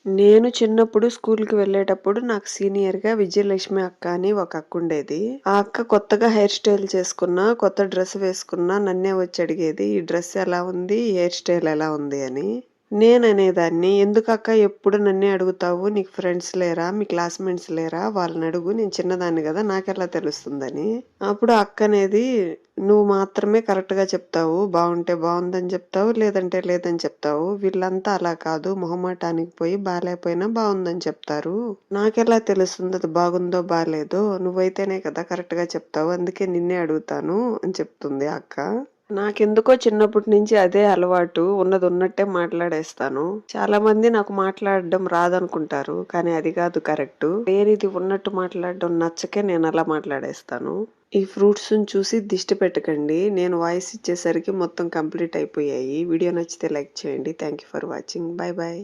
నేను చిన్నప్పుడు స్కూల్‌కి వెళ్ళేటప్పుడు నాకు సీనియర్‌గా విజయలక్ష్మి అక్క అని ఒక అక్క ఉండేది. ఆ అక్క కొత్తగా హెయిర్ స్టైల్ చేసుకున్నా, కొత్త డ్రెస్ వేసుకున్నా నన్నే వచ్చి అడిగేది. ఈ డ్రెస్ ఎలా ఉంది? ఈ హెయిర్ స్టైల్ ఎలా ఉంది అని. నేననేదాన్ని, "ఎందుకక్క ఎప్పుడు నన్నే అడుగుతావు? నీకు ఫ్రెండ్స్ లేరా? మీ క్లాస్‌మేట్స్ లేరా? వాళ్ళనడుగు. నేను చిన్నదాన్ని గదా! నాకెలా తెలుస్తుందని." అప్పుడు ఆ అక్కనేది, "నువ్వు మాత్రమే కరెక్ట్‌గా చెప్తావు. బావుంటే బావుందని చెప్తావు. లేదంటే లేదని చెప్తావు. వీళ్ళంతా అలా కాదు. మొహమాటానికి పోయి బాలేపోయినా బావుందని చెప్తారు. నాకెలా తెలుస్తుంది అది బాగుందో బాలేదో? నువ్వైతేనే కదా కరెక్ట్‌గా చెప్తావు. అందుకే నిన్నే అడుగుతాను" అని చెప్తుంది ఆ అక్క. నాకెందుకో చిన్నప్పటి నుంచి అదే అలవాటు. ఉన్నదున్నట్టే మాట్లాడేస్తాను. చాలా మంది నాకు మాట్లాడడం రాదనుకుంటారు. కానీ అది కాదు కరెక్టు. లేనిది ఉన్నట్టు మాట్లాడడం నచ్చకే నేనలా మాట్లాడేస్తాను. ఈ ఫ్రూట్స్‌ని చూసి దిష్టి పెట్టకండి. నేను వాయిస్ ఇచ్చేసరికి మొత్తం కంప్లీట్ అయిపోయాయి. వీడియో నచ్చితే లైక్ చేయండి. Thank you for watching. By by.